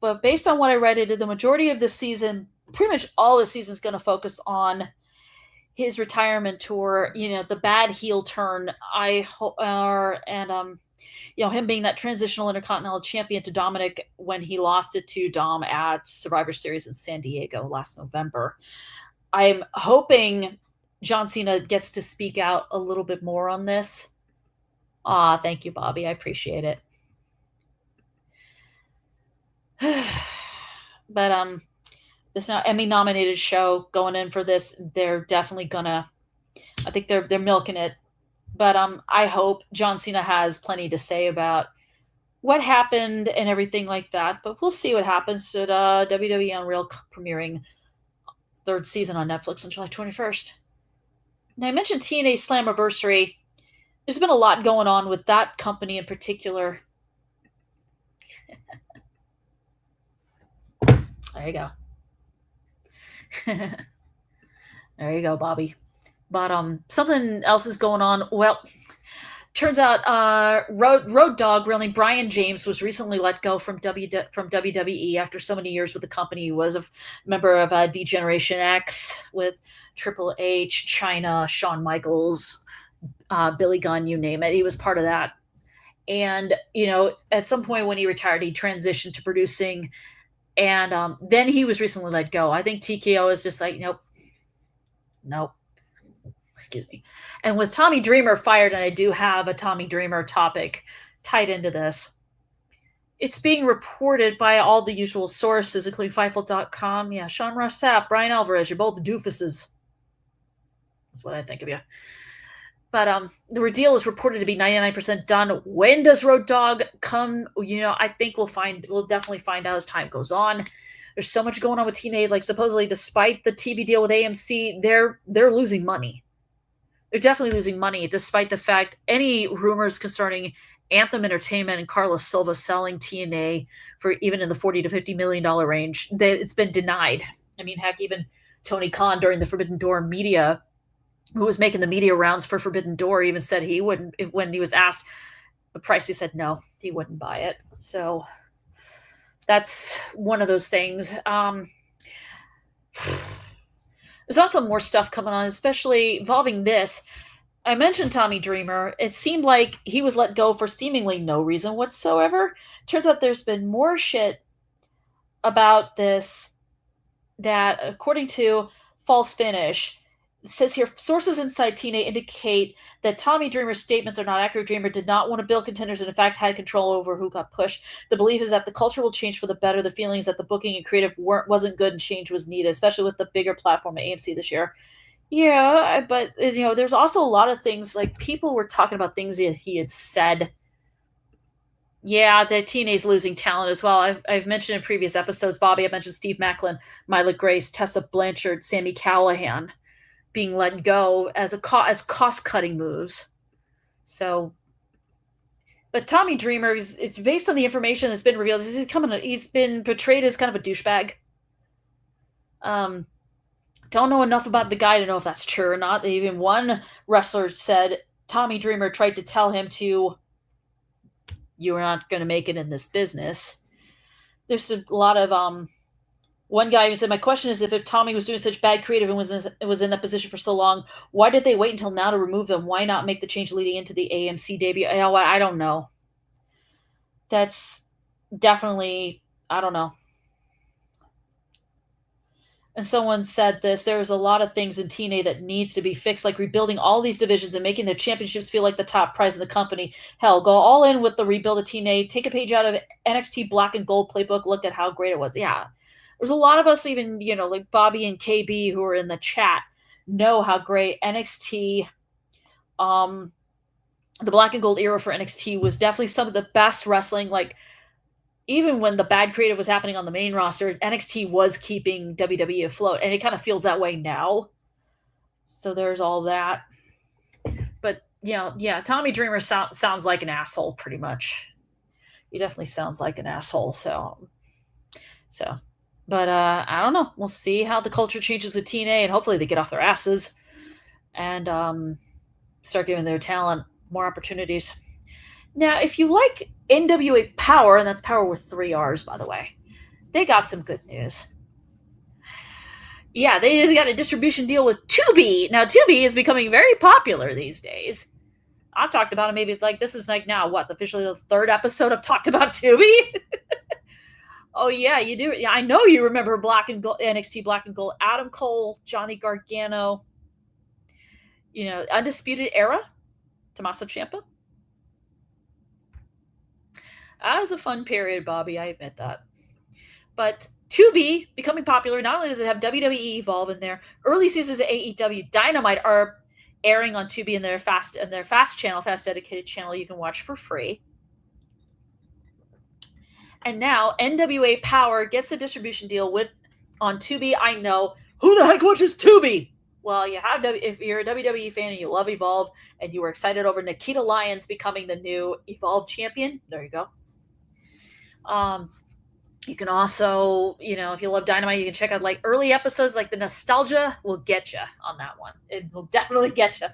But based on what I read, the majority of this season, pretty much all the season is going to focus on his retirement tour, the bad heel turn, him being that transitional Intercontinental Champion to Dominic when he lost it to Dom at Survivor Series in San Diego last November. I'm hoping John Cena gets to speak out a little bit more on this. Thank you, Bobby. I appreciate it. But this now Emmy-nominated show going in for this, they're definitely gonna. I think they're milking it. But I hope John Cena has plenty to say about what happened and everything like that. But we'll see what happens at WWE Unreal premiering third season on Netflix on July 21st. Now, I mentioned TNA Slammiversary. There's been a lot going on with that company in particular. There you go. There you go, Bobby. But something else is going on. Well, turns out Road Dogg, really, Brian James, was recently let go from WWE after so many years with the company. He was a member of D-Generation X with Triple H, Chyna, Shawn Michaels, Billy Gunn, you name it. He was part of that. And, at some point when he retired, he transitioned to producing. And then he was recently let go. I think TKO is just like, nope. Excuse me. And with Tommy Dreamer fired, and I do have a Tommy Dreamer topic tied into this, it's being reported by all the usual sources, including Fightful.com. Yeah, Sean Ross Sapp, Brian Alvarez, you're both doofuses. That's what I think of you. But the ordeal is reported to be 99% done. When does Road Dogg come? I think we'll definitely find out as time goes on. There's so much going on with TNA. Like, supposedly, despite the TV deal with AMC, they're losing money. They're definitely losing money, despite the fact any rumors concerning Anthem Entertainment and Carlos Silva selling TNA for even in the $40 to $50 million range, it's been denied. I mean, heck, even Tony Khan during the Forbidden Door media, who was making the media rounds for Forbidden Door, even said he wouldn't, when he was asked the price, he said no, he wouldn't buy it. So that's one of those things. There's also more stuff coming on, especially involving this. I mentioned Tommy Dreamer. It seemed like he was let go for seemingly no reason whatsoever. Turns out there's been more shit about this that, according to False Finish, it says here, sources inside TNA indicate that Tommy Dreamer's statements are not accurate. Dreamer did not want to build contenders and, in fact, had control over who got pushed. The belief is that the culture will change for the better. The feeling is that the booking and creative wasn't good and change was needed, especially with the bigger platform at AMC this year. Yeah, but, there's also a lot of things, like, people were talking about things that he had said. Yeah, the TNA's losing talent as well. I've mentioned in previous episodes, Bobby, I mentioned Steve Macklin, Myla Grace, Tessa Blanchard, Sami Callihan being let go as cost-cutting moves. So, but Tommy Dreamer, it's based on the information that's been revealed. He's been portrayed as kind of a douchebag. Don't know enough about the guy to know if that's true or not. Even one wrestler said Tommy Dreamer tried to tell him you are not going to make it in this business. There's a lot of one guy even said, my question is, if Tommy was doing such bad creative and was in that position for so long, why did they wait until now to remove them? Why not make the change leading into the AMC debut? I don't know. That's definitely, I don't know. And someone said this, there's a lot of things in TNA that needs to be fixed, like rebuilding all these divisions and making the championships feel like the top prize in the company. Hell, go all in with the rebuild of TNA. Take a page out of NXT Black and Gold playbook. Look at how great it was. Yeah. There's a lot of us, even, like Bobby and KB who are in the chat, know how great NXT, the Black and Gold era for NXT was definitely some of the best wrestling. Like, even when the bad creative was happening on the main roster, NXT was keeping WWE afloat, and it kind of feels that way now. So there's all that. But yeah, Tommy Dreamer sounds like an asshole, pretty much. He definitely sounds like an asshole. So, but I don't know. We'll see how the culture changes with TNA, and hopefully they get off their asses and start giving their talent more opportunities. Now, if you like NWA Powerrr, and that's Power with 3 R's, by the way, they got some good news. Yeah, they just got a distribution deal with Tubi. Now, Tubi is becoming very popular these days. I've talked about it maybe like this is like now what, officially the 3rd episode I've talked about Tubi? Oh yeah, you do. Yeah, I know you remember Black and Gold, NXT Black and Gold, Adam Cole, Johnny Gargano, Undisputed Era, Tommaso Ciampa. That was a fun period, Bobby, I admit that. But Tubi becoming popular, not only does it have WWE Evolve in there, early seasons of AEW Dynamite are airing on Tubi in their fast channel, fast dedicated channel you can watch for free. And now NWA Powerrr gets a distribution deal on Tubi. I know, who the heck watches Tubi? Well, if you're a WWE fan and you love Evolve and you were excited over Nikita Lyons becoming the new Evolve champion, there you go. You can also, if you love Dynamite, you can check out like early episodes, like the nostalgia will get you on that one. It will definitely get you.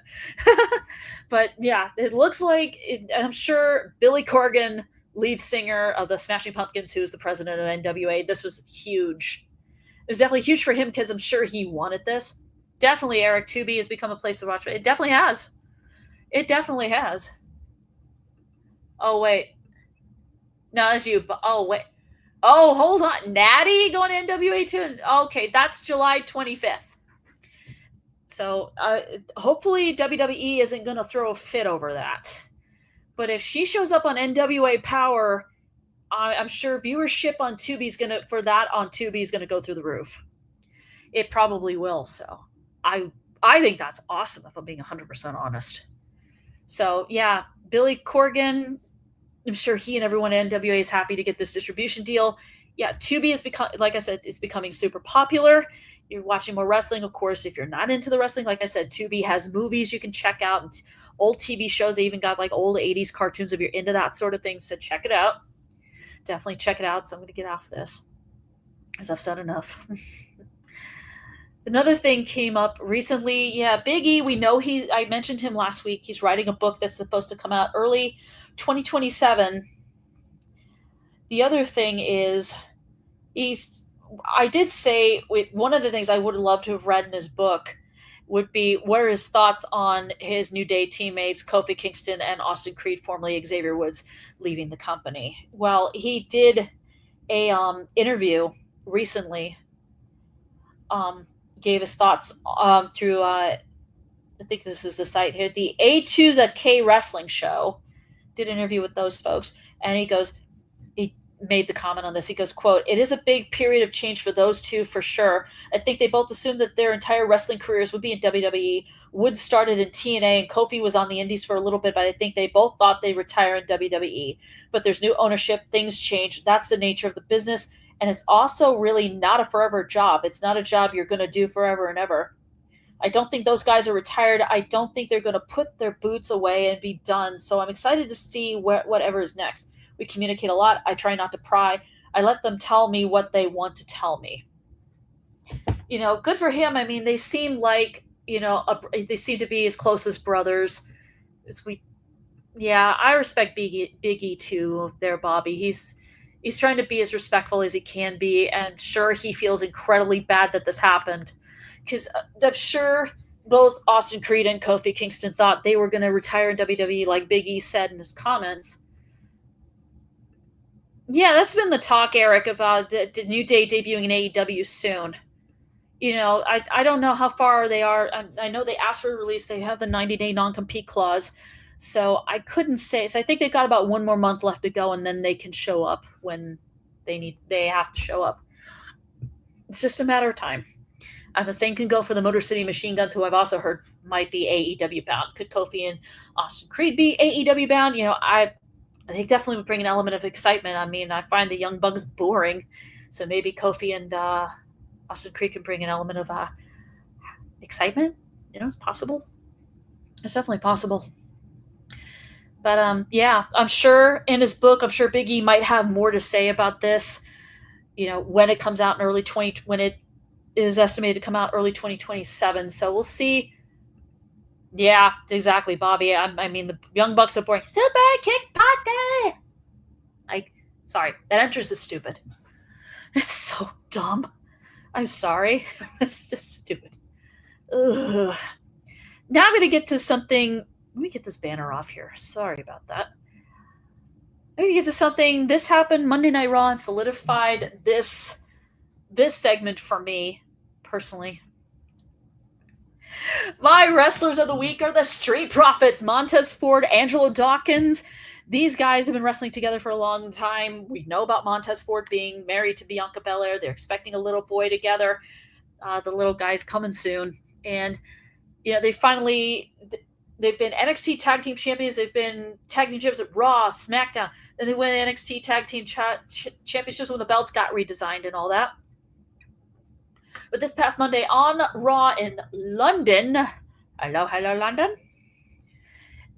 But yeah, it looks like, and I'm sure Billy Corgan, lead singer of the Smashing Pumpkins, who is the president of NWA, this was huge. It was definitely huge for him because I'm sure he wanted this. Definitely, Eric, Tubi has become a place to watch. It definitely has. It definitely has. Oh, wait. No, that's you. Oh, wait. Oh, hold on. Natty going to NWA too? Okay, that's July 25th. So hopefully WWE isn't going to throw a fit over that. But if she shows up on NWA Powerrr, I'm sure viewership on Tubi is going to go through the roof. It probably will. So I think that's awesome, if I'm being 100% honest. So yeah, Billy Corgan, I'm sure he and everyone at NWA is happy to get this distribution deal. Yeah, Tubi is becoming super popular. You're watching more wrestling, of course. If you're not into the wrestling, like I said, Tubi has movies you can check out and old TV shows. They even got like old 80s cartoons if you're into that sort of thing. So check it out. Definitely check it out. So I'm going to get off this, as I've said enough. Another thing came up recently. Yeah, Big E, we know I mentioned him last week. He's writing a book that's supposed to come out early 2027. The other thing is, I did say one of the things I would love to have read in his book would be what are his thoughts on his New Day teammates, Kofi Kingston and Austin Creed, formerly Xavier Woods, leaving the company. Well, he did a interview recently, gave his thoughts through, I think this is the site here, the A to the K Wrestling Show, did an interview with those folks, and he made the comment on this. He goes, quote, "It is a big period of change for those two for sure. I think they both assumed that their entire wrestling careers would be in WWE. Woods started in TNA and Kofi was on the indies for a little bit, but I think they both thought they'd retire in WWE. But there's new ownership, things change. That's the nature of the business. And it's also really not a forever job. It's not a job you're going to do forever and ever. I don't think those guys are retired. I don't think they're going to put their boots away and be done. So I'm excited to see whatever is next. We communicate a lot. I try not to pry. I let them tell me what they want to tell me." Good for him. I mean, they seem like, they seem to be as close as brothers. I respect Big E too there, Bobby. He's trying to be as respectful as he can be. And I'm sure he feels incredibly bad that this happened. Because I'm sure both Austin Creed and Kofi Kingston thought they were going to retire in WWE, like Big E said in his comments. Yeah, that's been the talk, Eric, about the New Day debuting in AEW soon. I don't know how far they are. I know they asked for a release. They have the 90-day non-compete clause. So I couldn't say. So I think they've got about 1 more month left to go, and then they can show up when they have to show up. It's just a matter of time. And the same can go for the Motor City Machine Guns, who I've also heard might be AEW bound. Could Kofi and Austin Creed be AEW bound? They definitely would bring an element of excitement. I mean, I find the Young Bucks boring, so maybe Kofi and Austin Creed can bring an element of excitement. It's possible. It's definitely possible. But yeah, I'm sure in his book, I'm sure Big E might have more to say about this. When it comes out in when it is estimated to come out early 2027. So we'll see. Yeah, exactly, Bobby. I mean, the Young Bucks are boring. Super kick party. Sorry, that entrance is stupid. It's so dumb. I'm sorry. It's just stupid. Ugh. Now I'm going to get to something. Let me get this banner off here. Sorry about that. I'm going to get to something. This happened Monday Night Raw and solidified this segment for me, personally. My wrestlers of the week are the Street Profits, Montez Ford, Angelo Dawkins. These guys have been wrestling together for a long time. We know about Montez Ford being married to Bianca Belair. They're expecting a little boy together. The little guy's coming soon. And, they've been NXT Tag Team Champions. They've been Tag Team Champions at Raw, SmackDown. Then they win NXT Tag Team Championships when the belts got redesigned and all that. But this past Monday on Raw in London, hello, London,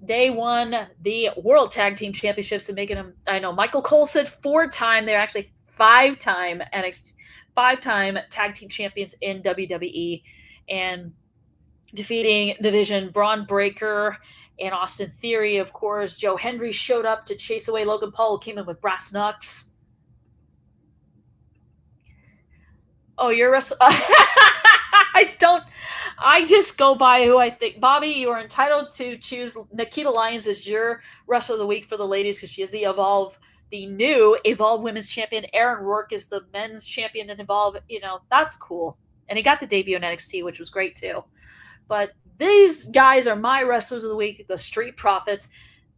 they won the World Tag Team Championships and making them, I know, Michael Cole said 4-time, they're actually 5-time NXT, 5-time Tag Team Champions in WWE, and defeating the Vision, Braun Breaker, and Austin Theory, of course. Joe Hendry showed up to chase away Logan Paul, who came in with brass knucks. Oh, you're I just go by who I think. Bobby, you are entitled to choose Nikita Lyons as your wrestler of the week for the ladies because she is the new Evolve Women's Champion. Aaron Rourke is the men's champion in Evolve. That's cool. And he got the debut in NXT, which was great too. But these guys are my wrestlers of the week, the Street Profits.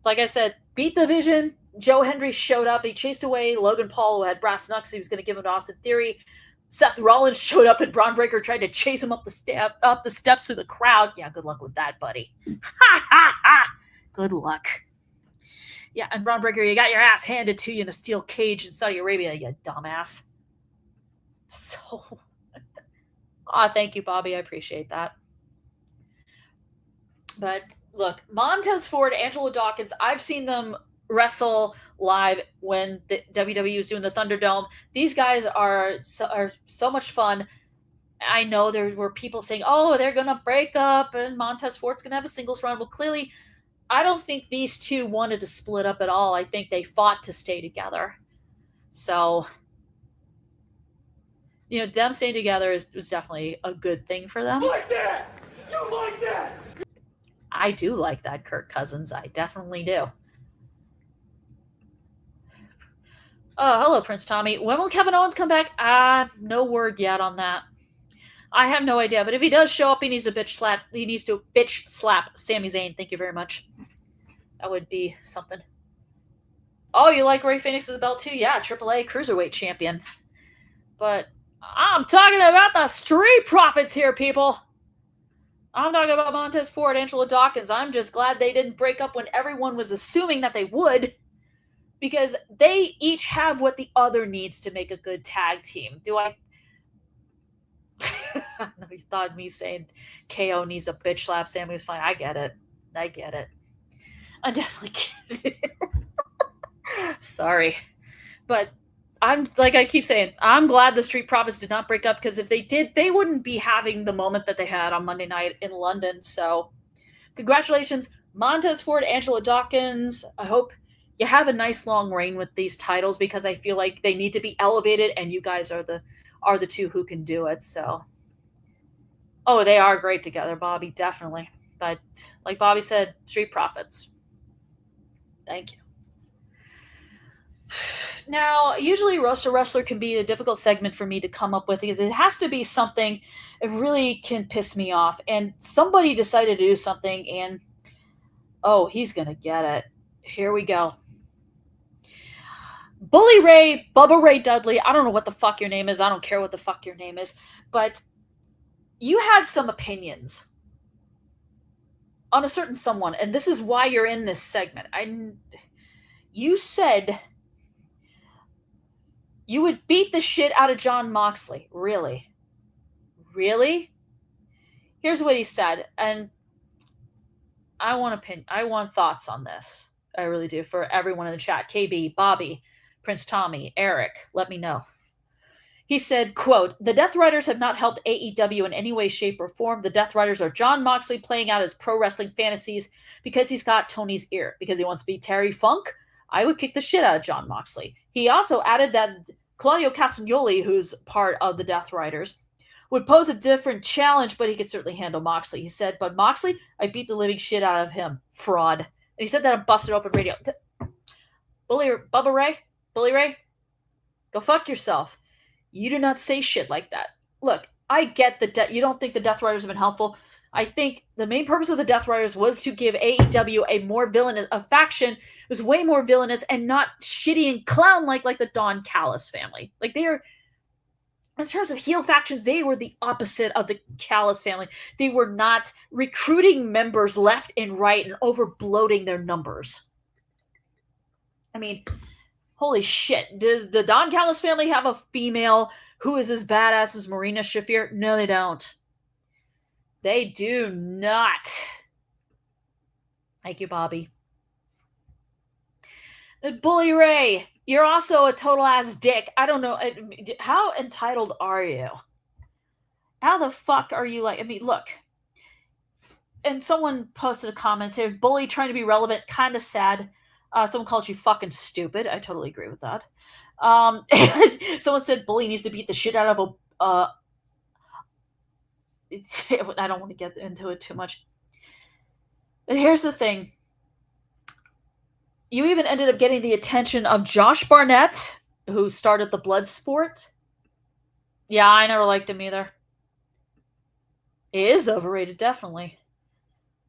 Like I said, beat the Vision. Joe Hendry showed up. He chased away Logan Paul, who had brass knucks. He was going to give him to Austin Theory. Seth Rollins showed up and Braun Breaker tried to chase him up the steps through the crowd. Yeah, good luck with that, buddy. Ha, ha, ha. Good luck. Yeah, and Braun Breaker, you got your ass handed to you in a steel cage in Saudi Arabia, you dumbass. So, thank you, Bobby. I appreciate that. But look, Montez Ford, Angelo Dawkins, I've seen them wrestle live when the WWE was doing the Thunderdome. These guys are so much fun. I know there were people saying, oh, they're going to break up and Montez Ford's going to have a singles run. Well, clearly, I don't think these two wanted to split up at all. I think they fought to stay together. So, them staying together was definitely a good thing for them. Like that! You like that! I do like that, Kirk Cousins. I definitely do. Oh, hello, Prince Tommy. When will Kevin Owens come back? No word yet on that. I have no idea. But if he does show up, he needs to bitch slap Sami Zayn. Thank you very much. That would be something. Oh, you like Rey Fenix's belt too? Yeah, AAA Cruiserweight Champion. But I'm talking about the Street Profits here, people. I'm talking about Montez Ford, Angelo Dawkins. I'm just glad they didn't break up when everyone was assuming that they would. Because they each have what the other needs to make a good tag team. I know you thought me saying KO needs a bitch slap Sammy was fine. I get it. I definitely get it. Sorry. But I'm, like I keep saying, I'm glad the Street Profits did not break up, because if they did, they wouldn't be having the moment that they had on Monday night in London. So congratulations, Montez Ford, Angelo Dawkins. I hope you have a nice long reign with these titles, because I feel like they need to be elevated, and you guys are the two who can do it. So, oh, they are great together, Bobby, definitely. But like Bobby said, Street Profits. Thank you. Now, usually Roast a Wrestler can be a difficult segment for me to come up with, because it has to be something that really can piss me off. And somebody decided to do something, and oh, he's going to get it. Here we go. Bully Ray, Bubba Ray Dudley, I don't know what the fuck your name is. I don't care what the fuck your name is. But you had some opinions on a certain someone, and this is why you're in this segment. You said you would beat the shit out of Jon Moxley. Really? Really? Here's what he said, and I want thoughts on this. I really do. For everyone in the chat, KB, Bobby, Prince Tommy, Eric, let me know. He said, quote, "The Death Riders have not helped AEW in any way, shape, or form. The Death Riders are John Moxley playing out his pro wrestling fantasies because he's got Tony's ear. Because he wants to be Terry Funk, I would kick the shit out of John Moxley." He also added that Claudio Castagnoli, who's part of the Death Riders, would pose a different challenge, but he could certainly handle Moxley. He said, "But Moxley, I beat the living shit out of him. Fraud." And he said that on Busted Open Radio. Bubba Ray? Bully Ray? Go fuck yourself. You do not say shit like that. Look, I get that you don't think the Death Riders have been helpful. I think the main purpose of the Death Riders was to give AEW a faction was way more villainous and not shitty and clown-like the Don Callis family. Like, they are, in terms of heel factions, they were the opposite of the Callis family. They were not recruiting members left and right and over-bloating their numbers. I mean, holy shit. Does the Don Callis family have a female who is as badass as Marina Shafir? No, they don't. They do not. Thank you, Bobby. Bully Ray, you're also a total ass dick. I don't know. How entitled are you? How the fuck are you look. And someone posted a comment saying, "Bully trying to be relevant, kind of sad." Someone called you fucking stupid. I totally agree with that. Someone said Bully needs to beat the shit out of I don't want to get into it too much. But here's the thing. You even ended up getting the attention of Josh Barnett, who started the Bloodsport. Yeah, I never liked him either. He is overrated, definitely.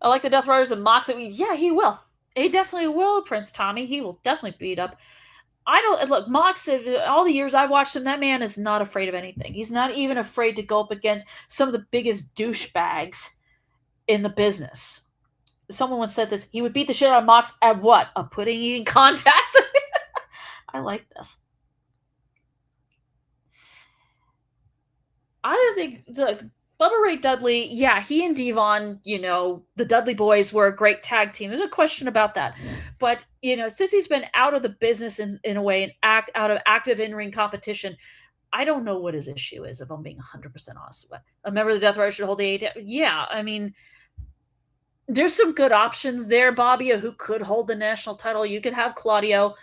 I like the Death Riders and Moxley. Yeah, he will. He definitely will, Prince Tommy. He will definitely beat up. Mox, all the years I've watched him, that man is not afraid of anything. He's not even afraid to go up against some of the biggest douchebags in the business. Someone once said this, he would beat the shit out of Mox at what? A pudding eating contest? I like this. I just think Bubba Ray Dudley, yeah, he and Devon, the Dudley boys were a great tag team. There's a question about that. But, since he's been out of the business in a way and out of active in-ring competition, I don't know what his issue is, if I'm being 100% honest. A member of the Death Riders should hold the AEW. Yeah, I mean, there's some good options there, Bobby, who could hold the national title. You could have Claudio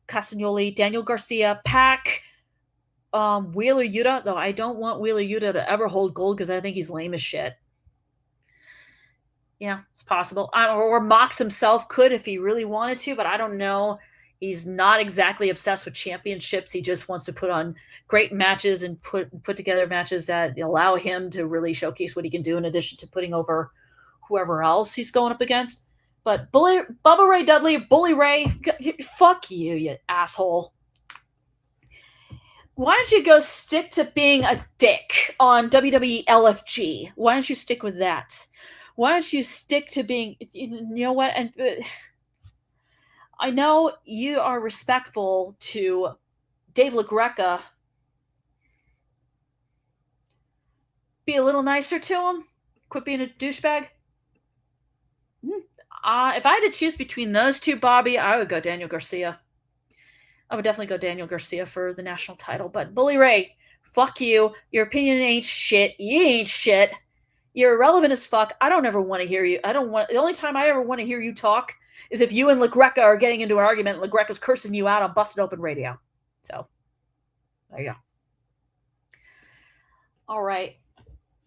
Castagnoli, Daniel Garcia, Pac, Wheeler Yuta, though I don't want Wheeler Yuta to ever hold gold because I think he's lame as shit. Yeah, it's possible. Or Mox himself could if he really wanted to, but I don't know. He's not exactly obsessed with championships. He just wants to put on great matches and put together matches that allow him to really showcase what he can do in addition to putting over whoever else he's going up against. But Bubba Ray Dudley, Bully Ray, fuck you, you asshole. Why don't you go stick to being a dick on WWE LFG? Why don't you stick with that? Why don't you stick to being, you know what? And I know you are respectful to Dave LaGreca. Be a little nicer to him. Quit being a douchebag. If I had to choose between those two, Bobby, I would go Daniel Garcia. I would definitely go Daniel Garcia for the national title. But Bully Ray, fuck you. Your opinion ain't shit. You ain't shit. You're irrelevant as fuck. I don't ever want to hear you. The only time I ever want to hear you talk is if you and LaGreca are getting into an argument and LaGreca's cursing you out on Busted Open Radio. So, there you go. All right.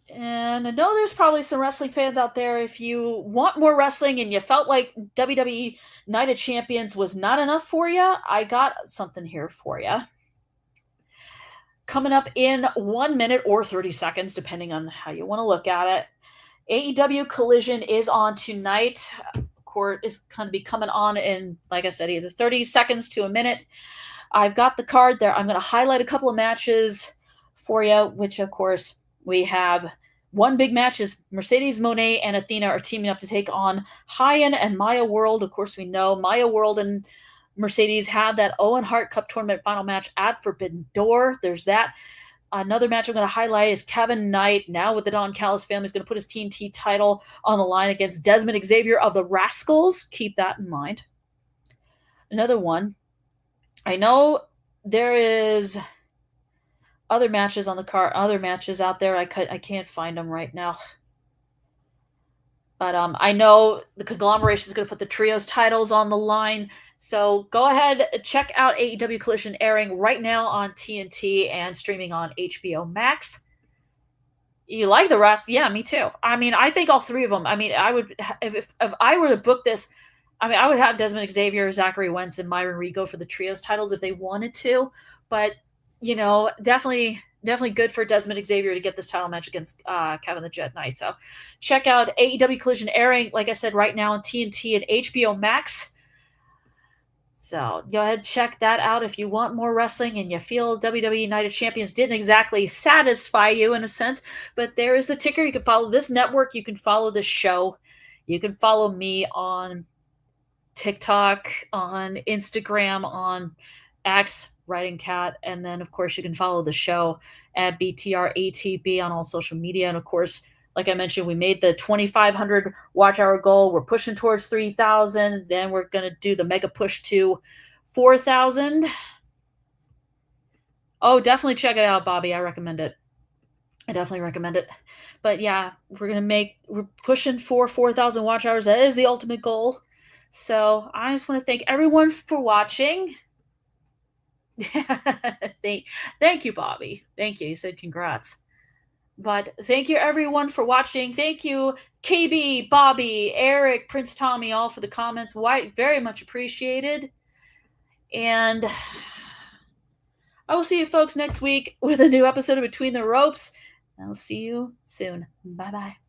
And I know there's probably some wrestling fans out there. If you want more wrestling and you felt like WWE Night of Champions was not enough for you, I got something here for you. Coming up in 1 minute or 30 seconds, depending on how you want to look at it. AEW Collision is on tonight. Court is going to be coming on in, like I said, either 30 seconds to a minute. I've got the card there. I'm going to highlight a couple of matches for you, which, of course, we have one big match is Mercedes Moné and Athena are teaming up to take on Hyen and Maya World. Of course, we know Maya World and Mercedes have that Owen Hart Cup Tournament final match at Forbidden Door. There's that. Another match I'm going to highlight is Kevin Knight, now with the Don Callis family, is going to put his TNT title on the line against Desmond Xavier of the Rascals. Keep that in mind. another one. I know there is other matches on the card, other matches out there. I can't find them right now. But I know the conglomeration is going to put the trios titles on the line. So go ahead, check out AEW Collision airing right now on TNT and streaming on HBO Max. You like the rest? Yeah, me too. I mean, I think all three of them. I mean, I would if I were to book this, I mean, I would have Desmond Xavier, Zachary Wentz, and Myron Reed go for the trios titles if they wanted to. But definitely good for Desmond Xavier to get this title match against Kevin the Jet Knight. So check out AEW Collision airing, like I said, right now on TNT and HBO Max. So go ahead, check that out if you want more wrestling and you feel WWE Night of Champions didn't exactly satisfy you in a sense. But there is the ticker. You can follow this network. You can follow the show. You can follow me on TikTok, on Instagram, on X, Writing Cat. And then, of course, you can follow the show at BTRATB on all social media. And, of course, like I mentioned, we made the 2,500 watch hour goal. We're pushing towards 3,000. Then we're going to do the mega push to 4,000. Oh, definitely check it out, Bobby. I recommend it. I definitely recommend it. But yeah, we're pushing for 4,000 watch hours. That is the ultimate goal. So I just want to thank everyone for watching. Thank you, Bobby. Thank you. You said congrats. But thank you, everyone, for watching. Thank you, KB, Bobby, Eric, Prince Tommy, all for the comments. White, very much appreciated. And I will see you folks next week with a new episode of Between the Ropes. I'll see you soon. Bye-bye.